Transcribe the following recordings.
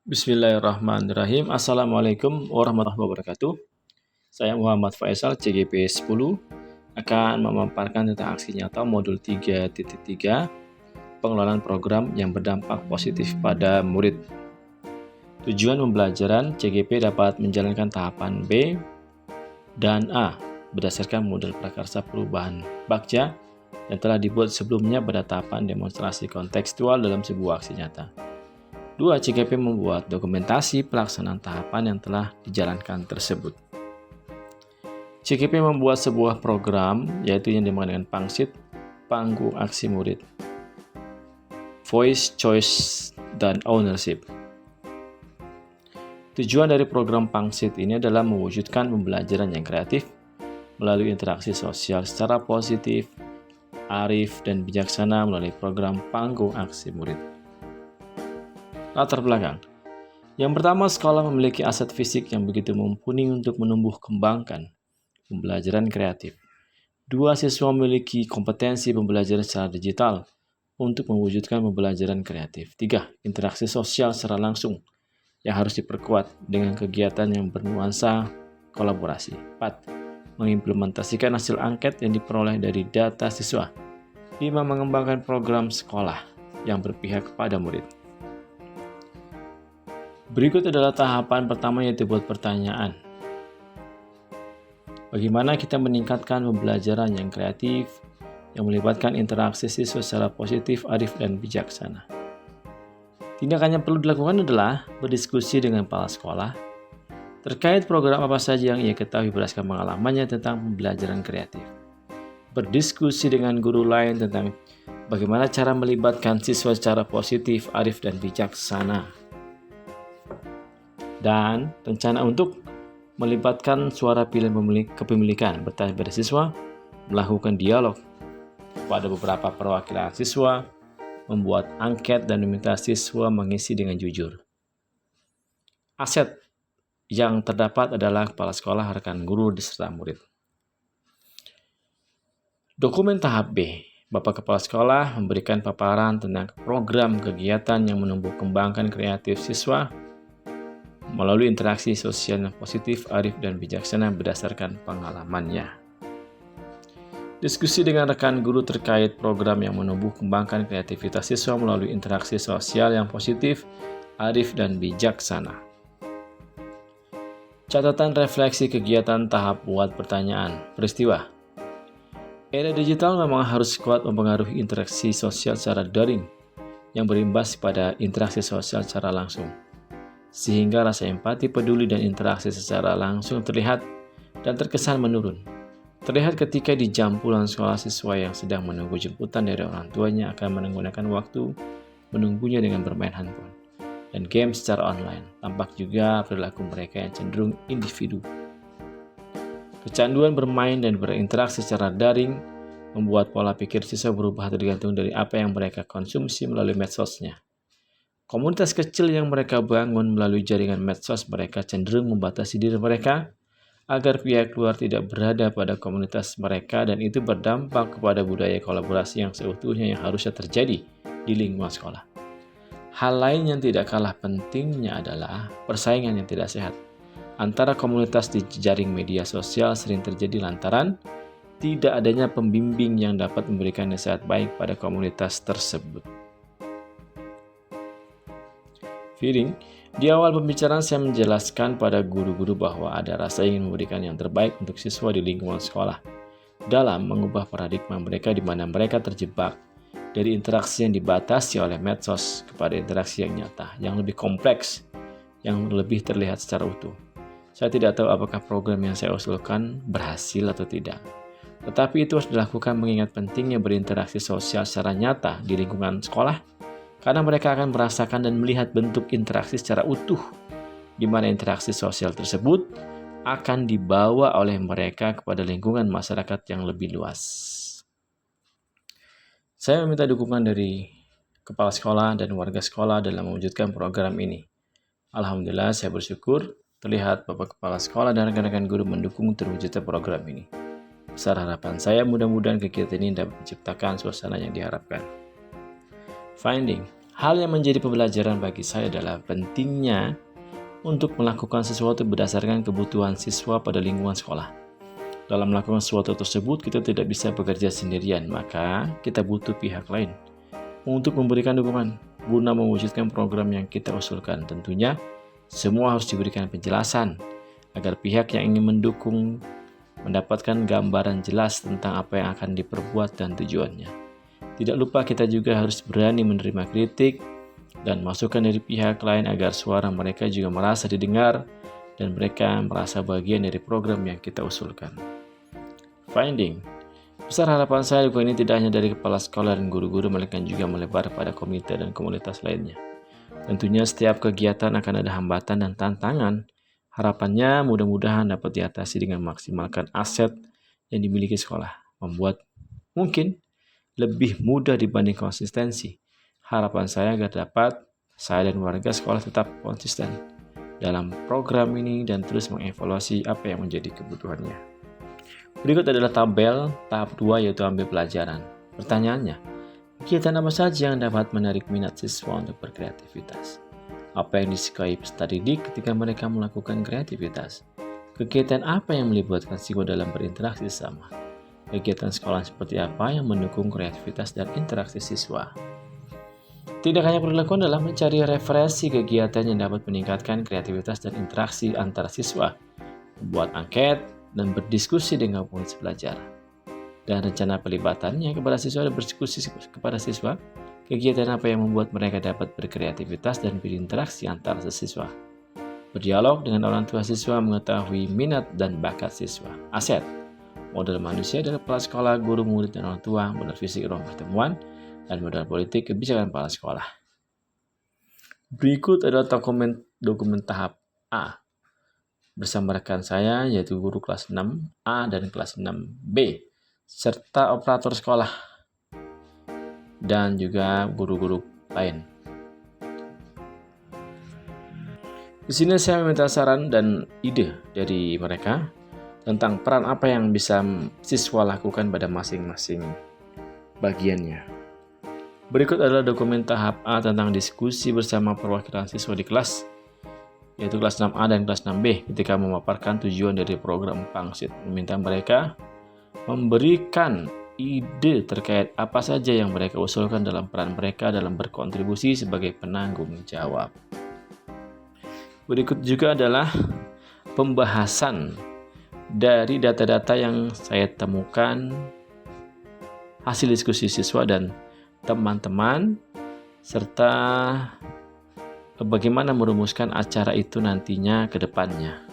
Bismillahirrahmanirrahim. Assalamualaikum warahmatullahi wabarakatuh. Saya Muhammad Faisal, CGP 10, akan memaparkan tentang aksi nyata modul 3.3, pengelolaan program yang berdampak positif pada murid. Tujuan pembelajaran CGP dapat menjalankan tahapan B dan A berdasarkan model prakarsa perubahan Bagja yang telah dibuat sebelumnya pada tahapan demonstrasi kontekstual dalam sebuah aksi nyata. 2. CGP membuat dokumentasi pelaksanaan tahapan yang telah dijalankan tersebut. CGP membuat sebuah program, yaitu yang dimana dengan Pangsit, Panggung Aksi Murid, Voice, Choice, dan Ownership. Tujuan dari program Pangsit ini adalah mewujudkan pembelajaran yang kreatif melalui interaksi sosial secara positif, arif, dan bijaksana melalui program Panggung Aksi Murid. Latar belakang. Yang pertama, sekolah memiliki aset fisik yang begitu mumpuni untuk menumbuh kembangkan pembelajaran kreatif. 2. Siswa memiliki kompetensi pembelajaran secara digital untuk mewujudkan pembelajaran kreatif. 3. Interaksi sosial secara langsung yang harus diperkuat dengan kegiatan yang bernuansa kolaborasi. 4. Mengimplementasikan hasil angket yang diperoleh dari data siswa. 5. Mengembangkan program sekolah yang berpihak kepada murid. Berikut adalah tahapan pertama, yaitu buat pertanyaan. Bagaimana kita meningkatkan pembelajaran yang kreatif yang melibatkan interaksi siswa secara positif, arif, dan bijaksana? Tindakan yang perlu dilakukan adalah berdiskusi dengan kepala sekolah terkait program apa saja yang ia ketahui berdasarkan pengalamannya tentang pembelajaran kreatif. Berdiskusi dengan guru lain tentang bagaimana cara melibatkan siswa secara positif, arif, dan bijaksana. Dan rencana untuk melibatkan suara pilihan kepemilikan, bertanya pada siswa, melakukan dialog pada beberapa perwakilan siswa, membuat angket dan meminta siswa mengisi dengan jujur. Aset yang terdapat adalah kepala sekolah, rekan guru, serta murid. Dokumen tahap B. Bapak Kepala Sekolah memberikan paparan tentang program kegiatan yang menumbuh kembangkan kreatif siswa melalui interaksi sosial yang positif, arif, dan bijaksana berdasarkan pengalamannya. Diskusi dengan rekan guru terkait program yang menumbuh kembangkan kreativitas siswa melalui interaksi sosial yang positif, arif, dan bijaksana. Catatan refleksi kegiatan tahap buat pertanyaan. Peristiwa. Era digital memang harus kuat mempengaruhi interaksi sosial secara daring yang berimbas pada interaksi sosial secara langsung, sehingga rasa empati, peduli, dan interaksi secara langsung terlihat dan terkesan menurun. Terlihat ketika di jam pulang sekolah, siswa yang sedang menunggu jemputan dari orang tuanya akan menggunakan waktu menunggunya dengan bermain handphone dan game secara online. Tampak juga perilaku mereka yang cenderung individu. Kecanduan bermain dan berinteraksi secara daring membuat pola pikir siswa berubah tergantung dari apa yang mereka konsumsi melalui medsosnya. Komunitas kecil yang mereka bangun melalui jaringan medsos mereka cenderung membatasi diri mereka agar pihak luar tidak berada pada komunitas mereka, dan itu berdampak kepada budaya kolaborasi yang seutuhnya yang harusnya terjadi di lingkungan sekolah. Hal lain yang tidak kalah pentingnya adalah persaingan yang tidak sehat antara komunitas di jaring media sosial sering terjadi lantaran tidak adanya pembimbing yang dapat memberikan nasihat baik pada komunitas tersebut. Di awal pembicaraan saya menjelaskan pada guru-guru bahwa ada rasa ingin memberikan yang terbaik untuk siswa di lingkungan sekolah dalam mengubah paradigma mereka di mana mereka terjebak dari interaksi yang dibatasi oleh medsos kepada interaksi yang nyata, yang lebih kompleks, yang lebih terlihat secara utuh. Saya tidak tahu apakah program yang saya usulkan berhasil atau tidak, tetapi itu harus dilakukan mengingat pentingnya berinteraksi sosial secara nyata di lingkungan sekolah, karena mereka akan merasakan dan melihat bentuk interaksi secara utuh, di mana interaksi sosial tersebut akan dibawa oleh mereka kepada lingkungan masyarakat yang lebih luas. Saya meminta dukungan dari kepala sekolah dan warga sekolah dalam mewujudkan program ini. Alhamdulillah, saya bersyukur terlihat Bapak Kepala Sekolah dan rekan-rekan guru mendukung terwujudnya program ini. Besar harapan saya mudah-mudahan kegiatan ini dapat menciptakan suasana yang diharapkan. Finding. Hal yang menjadi pembelajaran bagi saya adalah pentingnya untuk melakukan sesuatu berdasarkan kebutuhan siswa pada lingkungan sekolah. Dalam melakukan sesuatu tersebut, kita tidak bisa bekerja sendirian, maka kita butuh pihak lain untuk memberikan dukungan guna mewujudkan program yang kita usulkan. Tentunya, semua harus diberikan penjelasan agar pihak yang ingin mendukung mendapatkan gambaran jelas tentang apa yang akan diperbuat dan tujuannya. Tidak lupa kita juga harus berani menerima kritik dan masukan dari pihak lain agar suara mereka juga merasa didengar dan mereka merasa bagian dari program yang kita usulkan. Finding. Besar harapan saya dukungan ini tidak hanya dari kepala sekolah dan guru-guru, melainkan juga melebar pada komite dan komunitas lainnya. Tentunya setiap kegiatan akan ada hambatan dan tantangan. Harapannya mudah-mudahan dapat diatasi dengan maksimalkan aset yang dimiliki sekolah, membuat mungkin lebih mudah dibanding konsistensi. Harapan saya agar dapat saya dan warga sekolah tetap konsisten dalam program ini dan terus mengevaluasi apa yang menjadi kebutuhannya. Berikut adalah tabel tahap 2 yaitu ambil pelajaran. Pertanyaannya, kegiatan apa saja yang dapat menarik minat siswa untuk berkreativitas? Apa yang disukai peserta didik ketika mereka melakukan kreativitas? Kegiatan apa yang melibatkan siswa dalam berinteraksi sama? Kegiatan sekolah seperti apa yang mendukung kreativitas dan interaksi siswa? Tidak hanya perlu dilakukan adalah mencari referensi kegiatan yang dapat meningkatkan kreativitas dan interaksi antar siswa, membuat angket, dan berdiskusi dengan komunitas belajar. Dan rencana pelibatannya kepada siswa dan berdiskusi kepada siswa, kegiatan apa yang membuat mereka dapat berkreativitas dan berinteraksi antar siswa. Berdialog dengan orang tua siswa, mengetahui minat dan bakat siswa. Aset, model manusia dari kepala sekolah, guru, murid, dan orang tua, model fisik ruang pertemuan, dan model politik kebijakan kepala sekolah. Berikut adalah dokumen tahap A bersama rekan saya yaitu guru kelas 6A dan kelas 6B serta operator sekolah dan juga guru-guru lain. Di sini saya meminta saran dan ide dari mereka tentang peran apa yang bisa siswa lakukan pada masing-masing bagiannya. Berikut adalah dokumen tahap A tentang diskusi bersama perwakilan siswa di kelas, yaitu kelas 6A dan kelas 6B ketika memaparkan tujuan dari program Pangsit. Meminta mereka memberikan ide terkait apa saja yang mereka usulkan dalam peran mereka dalam berkontribusi sebagai penanggung jawab. Berikut juga adalah pembahasan dari data-data yang saya temukan hasil diskusi siswa dan teman-teman serta bagaimana merumuskan acara itu nantinya ke depannya.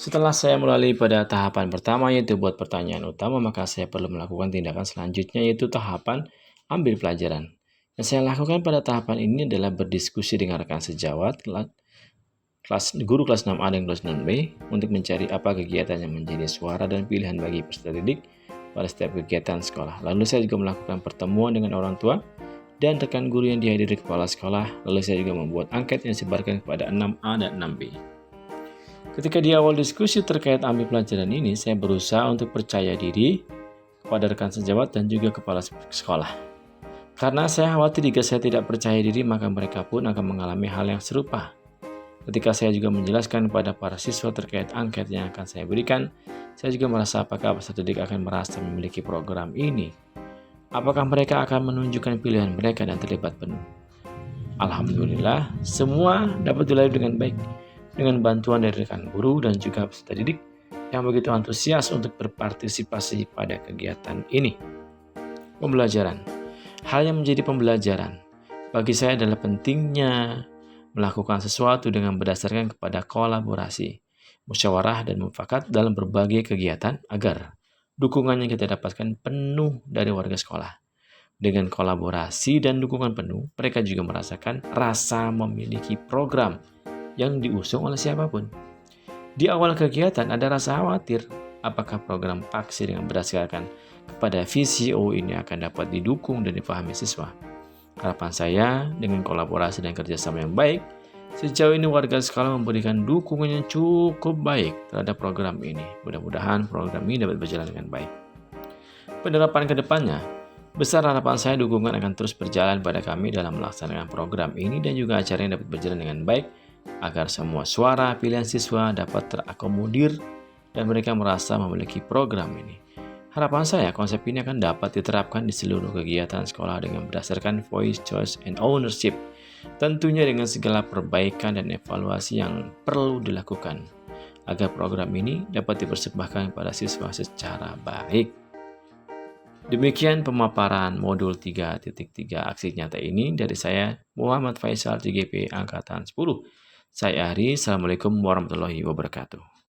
Setelah saya melalui pada tahapan pertama yaitu buat pertanyaan utama, maka saya perlu melakukan tindakan selanjutnya yaitu tahapan ambil pelajaran. Yang saya lakukan pada tahapan ini adalah berdiskusi dengan rekan sejawat guru kelas 6A dan kelas 6B untuk mencari apa kegiatan yang menjadi suara dan pilihan bagi peserta didik pada setiap kegiatan sekolah. Lalu saya juga melakukan pertemuan dengan orang tua dan rekan guru yang dihadiri kepala sekolah. Lalu saya juga membuat angket yang disebarkan kepada 6A dan 6B. Ketika di awal diskusi terkait ambil pelajaran ini, saya berusaha untuk percaya diri kepada rekan sejawat dan juga kepala sekolah. Karena saya khawatir jika saya tidak percaya diri, maka mereka pun akan mengalami hal yang serupa. Ketika saya juga menjelaskan kepada para siswa terkait angket yang akan saya berikan, saya juga merasa apakah peserta didik akan merasa memiliki program ini. Apakah mereka akan menunjukkan pilihan mereka dan terlibat penuh? Alhamdulillah, semua dapat dilalui dengan baik dengan bantuan dari rekan guru dan juga peserta didik yang begitu antusias untuk berpartisipasi pada kegiatan ini. Pembelajaran. Hal yang menjadi pembelajaran bagi saya adalah pentingnya melakukan sesuatu dengan berdasarkan kepada kolaborasi, musyawarah, dan mufakat dalam berbagai kegiatan agar dukungan yang kita dapatkan penuh dari warga sekolah. Dengan kolaborasi dan dukungan penuh, mereka juga merasakan rasa memiliki program yang diusung oleh siapapun. Di awal kegiatan ada rasa khawatir apakah program Paksi dengan berdasarkan kepada visi ini akan dapat didukung dan dipahami siswa. Harapan saya dengan kolaborasi dan kerjasama yang baik, sejauh ini warga sekolah memberikan dukungan yang cukup baik terhadap program ini. Mudah-mudahan program ini dapat berjalan dengan baik. Penerapan ke depannya, Besar harapan saya dukungan akan terus berjalan pada kami dalam melaksanakan program ini dan juga acara yang dapat berjalan dengan baik agar semua suara pilihan siswa dapat terakomodir dan mereka merasa memiliki program ini. Harapan saya konsep ini akan dapat diterapkan di seluruh kegiatan sekolah dengan berdasarkan voice, choice, and ownership. Tentunya dengan segala perbaikan dan evaluasi yang perlu dilakukan agar program ini dapat dipersembahkan kepada siswa secara baik. Demikian pemaparan modul 3.3 aksi nyata ini dari saya Muhammad Faisal CGP Angkatan 10. Saya Ari, Assalamualaikum warahmatullahi wabarakatuh.